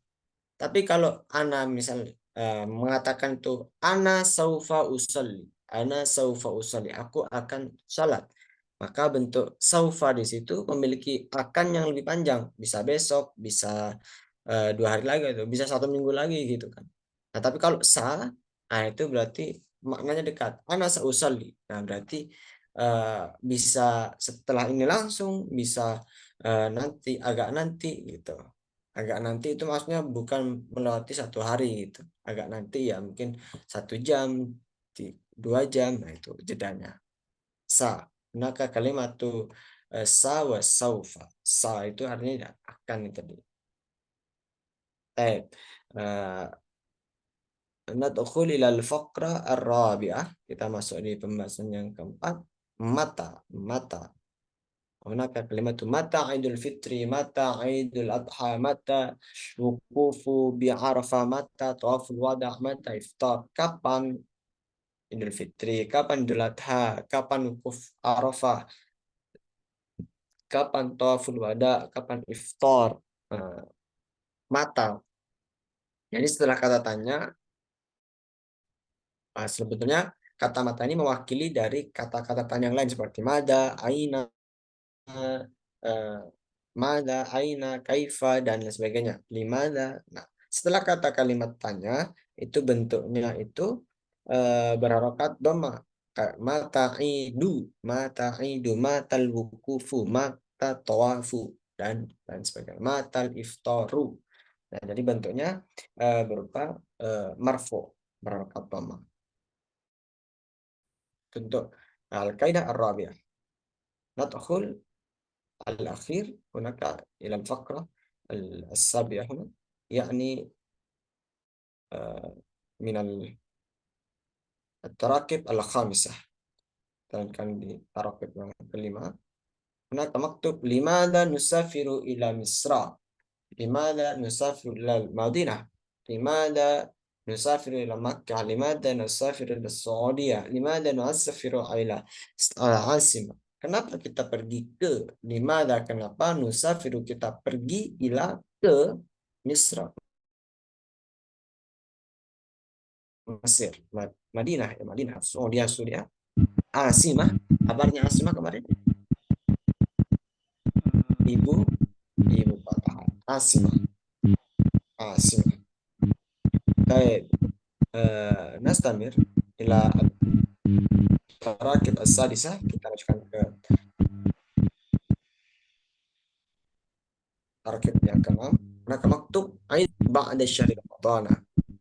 Tapi kalau ana misal mengatakan itu ana saufa usalli, aku akan salat. Maka bentuk saufa di situ memiliki akan yang lebih panjang, bisa besok, bisa 2 hari lagi, itu bisa 1 minggu lagi gitu kan. Nah tapi kalau nah itu berarti maknanya dekat. Ana sausalli. Nah berarti bisa setelah ini langsung, bisa nanti, agak nanti gitu. Agak nanti itu maksudnya bukan melewati 1 hari gitu. Agak nanti ya mungkin 1 jam, 2 jam, nah itu jedanya. Sa, maka kalimat tuh sa wa saufa. Sa itu artinya akan itu tadi. Nadkhul ila al-faqra ar-rabi'ah. Kita masuk di pembahasan yang keempat. Mata. Hunaka kalimatu mata Idul Fitri, mata Idul Adha, mata wukufu bi Arafah, mata tawaful wada, mata iftar. Kapan Idul Fitri, kapan Idul Adha, kapan wukuf Arafah, kapan tawaful wada, kapan iftar. Mata. Jadi setelah kata tanya, sebetulnya kata mata ini mewakili dari kata-kata tanya yang lain seperti mada, aina, mada, aina, kaifa, dan lain sebagainya. Limada. Nah, setelah kata kalimat tanya, itu bentuknya itu berharokat doma. Mata idu, matal wukufu, mata tawafu, dan sebagainya. Matal iftaru. Nah, jadi bentuknya berupa marfu, berharokat doma. Untuk al-kaidah ar-rabi'ah. Nadkhul الأخير هناك إلى الفقرة السابعة هنا، يعني من التراكب الخامسة. كان التراكب kelima. هناك مكتوب لماذا نسافر إلى مصر، لماذا نسافر إلى المدينة، لماذا نسافر إلى مكة، لماذا نسافر إلى السعودية، لماذا نسافر إلى العاصمة. Kenapa kita pergi ke limada? Kenapa nusafiru kita pergi ila ke Misra, Mesir, Madinah, Madinah, Suria. Asimah, kabarnya Asimah kemarin? Ibu kota. Asimah. Baik. Nastamir ila tarakib as-sadisah. Kita lanjutkan ke tarakib yang ke-6. Maka maktub Aid ba'da syahri Ramadana,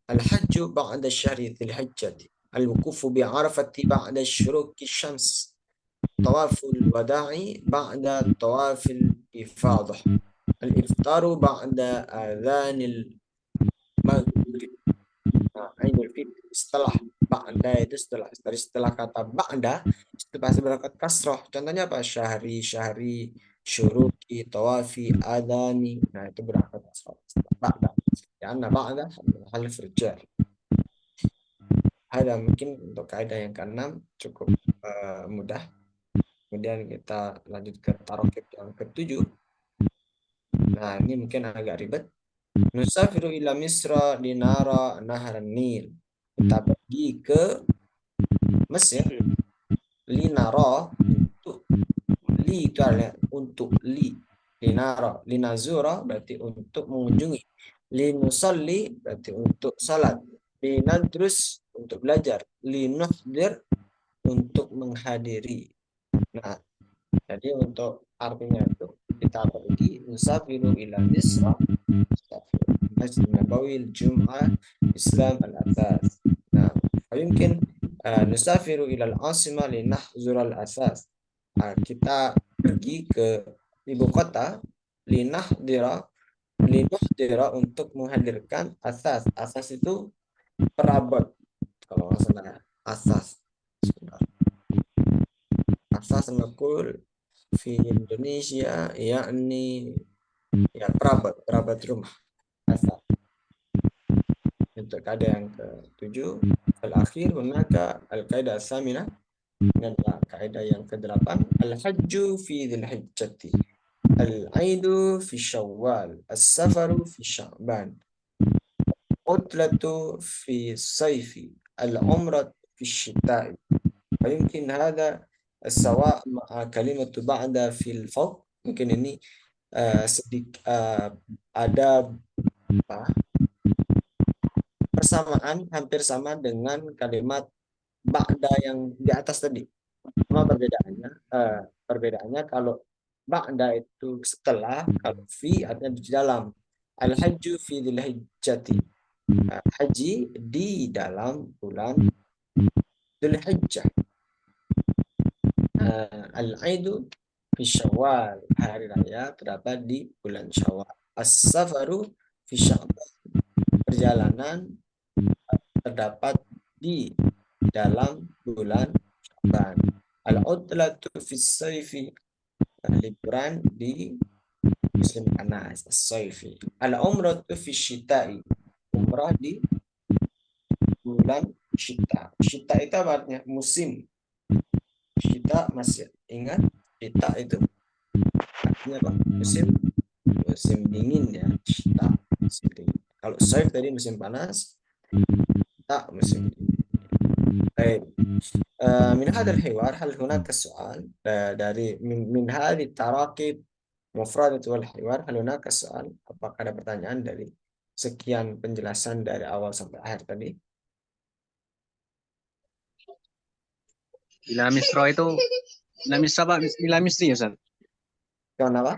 al-hajju ba'da syahri Dzulhijjah, al-wukufu bi'arafati ba'da syuruqi syams, tawaful wada'i ba'da tawafil ifadah, al-iftaru ba'da adhanil maghrib. Nah, Idul Fitri setelah ba'da itu setelah kata ba'da itu pasti berangkat kasroh. Contohnya apa? Syahri, syuruki, tawafi, adani. Nah, itu berangkat kasroh. Ba'da. Karena ba'da halif rijal. Ada mungkin untuk kaidah yang ke-6 cukup mudah. Kemudian kita lanjut ke tarakib yang ke-7. Nah, ini mungkin agak ribet. Nusafiru ila Misra linara nahran Nil. Kita pergi ke Mesir linara untuk linara, linazura berarti untuk mengunjungi, linusalli berarti untuk salat, linadrus untuk belajar, linuhdir untuk menghadiri. Nah, jadi untuk artinya itu kita pergi nusafiru ila Misra, Masjid Nabawi, Jum'ah, Islam al-Athas. Nah, mungkin nusafiru ila al-Asimah linahzur al-Athas. Kita pergi ke ibu kota linuhdira untuk menghadirkan asas. Asas itu perabot. Kalau nggak salah asas. Asas nakul di Indonesia yakni ya perabot rumah. Asas. Untuk kaidah yang ke-7, al-akhir hunaka al-kaidah as-saminah. Ini adalah kaidah yang ke-8, al-hajju fi dzulhijjah, al-aidu fi syawal, as-safaru fi sya'ban. العطلة في الصيف، العمرة في الشتاء. فيمكن هذا السواء مع كلمة بعد في الفوق. Mungkin ini ada persamaan hampir sama dengan kalimat ba'da yang di atas tadi. Cuma perbedaannya kalau ba'da itu setelah, kalau fi artinya di dalam. Al-hajju fi dzulhijjati. Haji di dalam bulan Dzulhijjah. Al-aidu fi Syawal, hari raya terdapat di bulan Syawal. As-safaru fi Sya'ban, perjalanan terdapat di dalam bulan Sya'ban. Al-udlatu fi Sayfi, liburan di musim panas, as-sayfi. Al-umratu fi Syita'i, umrah di bulan Syita. Syita itu artinya musim. Syita, masih ingat Syita itu artinya apa? Musim dingin ya. Syita, musim dingin. Kalau sayf tadi musim panas, Syita musim dingin. Baik. Min hadal hiwar, hal hunaka soal dari min hadhi tarakib mufradat wal hiwar, hal hunaka soal, apakah ada pertanyaan dari sekian penjelasan dari awal sampai akhir tadi? Ila Misra itu Ila Misra Pak, Ila Misri ya Ustaz? Yang apa?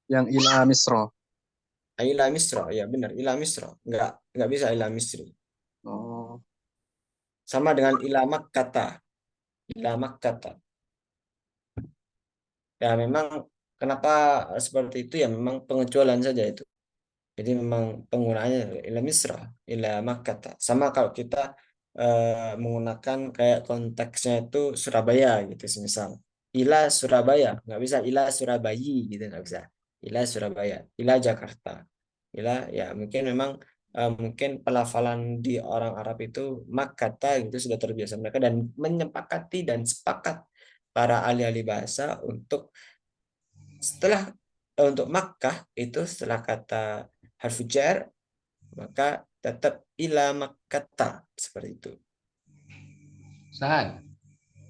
Yang Ila Misra. Ila Misra, ya benar, Ila Misra. Enggak bisa Ila Misri. Oh. Sama dengan Ila Makkata. Ila Makkata. Ya memang kenapa seperti itu ya, memang pengecualian saja itu. Jadi memang penggunaannya Ila Misra, Ila Makkata. Sama kalau kita menggunakan kayak konteksnya itu Surabaya gitu semisal. Ila Surabaya, nggak bisa Ila Surabayi gitu, nggak bisa. Ila Surabaya, Ila Jakarta. Ila ya mungkin memang mungkin pelafalan di orang Arab itu Makkata gitu sudah terbiasa mereka, dan menyepakati dan sepakat para ahli-ahli bahasa untuk setelah untuk Makkah itu setelah kata harfu jar maka tetap ila Makkata, seperti itu. San,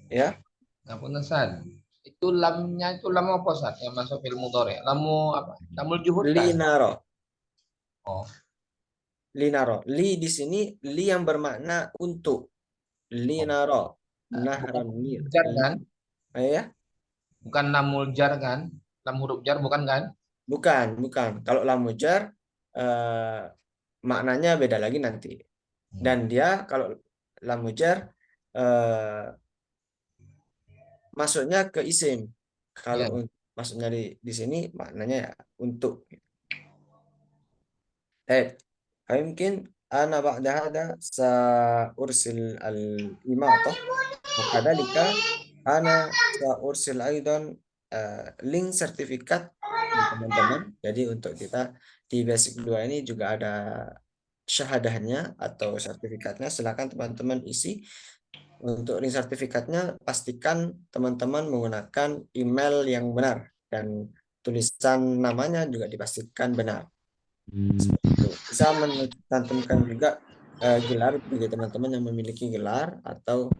Ya, ngapunten San. Itu lamnya itu lam apa San? Yang masuk fil mudhari. Lamu apa? Lamul juhud kan? linaro. Oh, Linaro. Li di sini li yang bermakna untuk. Linaro. bukan Nahran nil. jar kan? Ya, Bukan lamul jar kan? Lam huruf jar bukan kan? bukan. Kalau lamujar maknanya beda lagi nanti. Dan dia kalau lamujar masuknya ke isim. Kalau Ya. masuknya di sini maknanya ya untuk. Mungkin ana ba'da hada ursil al-imatah wa kadzalika ana ursil aidan link sertifikat teman-teman. Jadi untuk kita di basic 2 ini juga ada syahadahnya atau sertifikatnya. Silakan teman-teman isi. Untuk link sertifikatnya pastikan teman-teman menggunakan email yang benar dan tulisan namanya juga dipastikan benar. Seperti itu. Bisa mencantumkan juga gelar bagi teman-teman yang memiliki gelar atau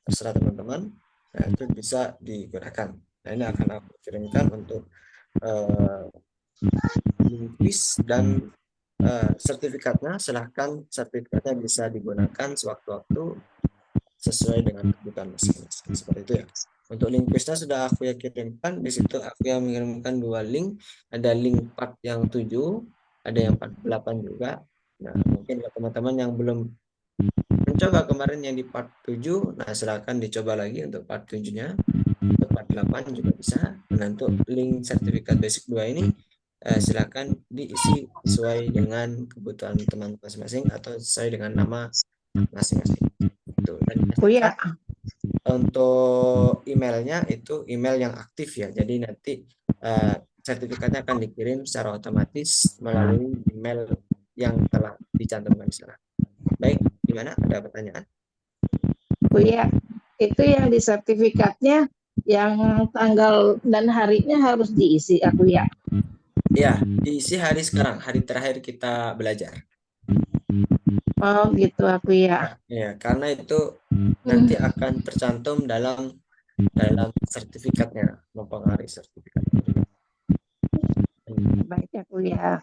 terserah teman-teman. Nah, itu bisa digunakan. Nah, ini akan aku kirimkan untuk quiz dan sertifikatnya. Silahkan sertifikatnya bisa digunakan sewaktu-waktu sesuai dengan kebutuhan masing-masing. Seperti itu ya. Untuk link quiznya sudah aku kirimkan. Di situ aku yang mengirimkan 2 link. Ada link part yang 7, ada yang 48 juga. Nah, mungkin teman-teman yang belum mencoba kemarin yang di part 7, nah silakan dicoba lagi untuk part 7-nya. Untuk part 8 juga bisa. Nah, untuk link sertifikat basic 2 ini silakan diisi sesuai dengan kebutuhan teman masing-masing atau sesuai dengan nama masing-masing. Dan Buya, untuk emailnya itu email yang aktif ya. Jadi nanti sertifikatnya akan dikirim secara otomatis melalui email yang telah dicantumkan di sana. Baik, gimana? Ada pertanyaan? Buya, itu yang di sertifikatnya yang tanggal dan harinya harus diisi aku ya. Ya, diisi hari sekarang, hari terakhir kita belajar. Oh gitu aku ya. Ya, karena itu nanti akan tercantum dalam sertifikatnya, mempengaruhi sertifikat. Baik aku ya.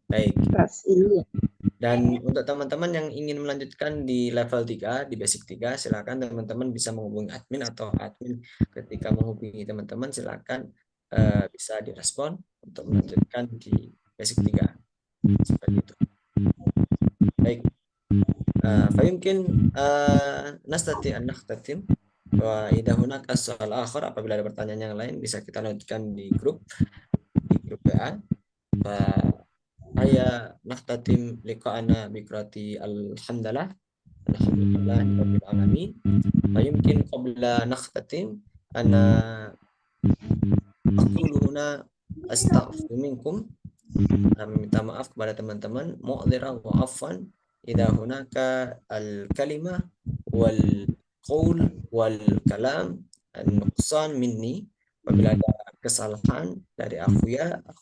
Baik. Kasih. Dan untuk teman-teman yang ingin melanjutkan di level 3, di basic 3, silakan teman-teman bisa menghubungi admin, atau admin ketika menghubungi teman-teman silakan bisa direspon untuk melanjutkan di basic 3. Seperti itu. Baik. Fayumkin nastati an nakhtatim wa idza hunaka soal akhar, apabila ada pertanyaan yang lain bisa kita lanjutkan di grup WA. Aya nakhtatim liqa'ana biqrati alhamdulillah rabbil alamin. Fayumkin qabla nakhtatim ana aqulu huna astaghfiru minkum, meminta maaf kepada teman-teman, mu'dzira wa afwan idza hunaka al-kalimah wal qaul wal kalam an-nuqsan minni, apabila ada kesalahan dari aku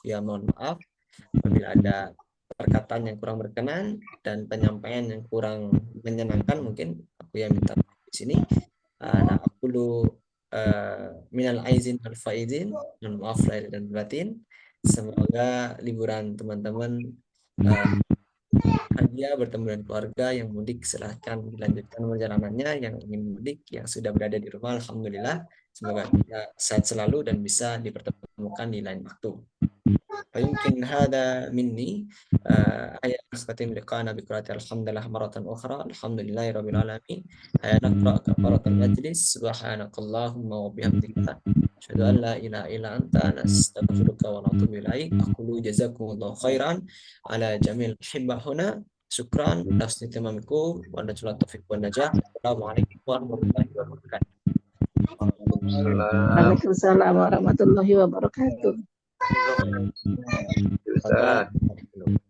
ya mohon maaf. Apabila ada perkataan yang kurang berkenan dan penyampaian yang kurang menyenangkan, mungkin aku ya minta maaf di sini. Nah, aku lu minal aizin wal faizin, dan maaf lahir dan batin. Semoga liburan teman-teman bahagia bertemu dengan keluarga. Yang mudik silahkan dilanjutkan perjalanannya, yang ingin mudik, yang sudah berada di rumah alhamdulillah, semoga kita sehat selalu dan bisa dipertemukan di lain waktu. فيمكن هذا مني هيا نختتم لقاءنا بقراءة الحمد لله مرة أخرى. الحمد لله رب العالمين. هيا نقرأ كفارة المجلس. سبحانك اللهم وبحمدك أشهد أن لا إله إلا أنت نستغفرك ونتوب إليك. أقول جزاكم الله خيرا على جميع الأحبة هنا. شكرا لحسن اهتمامكم ونرجو التوفيق والنجاح. السلام عليكم ورحمة الله وبركاته. Waalaikumsalam warahmatullahi wabarakatuh. Ustaz.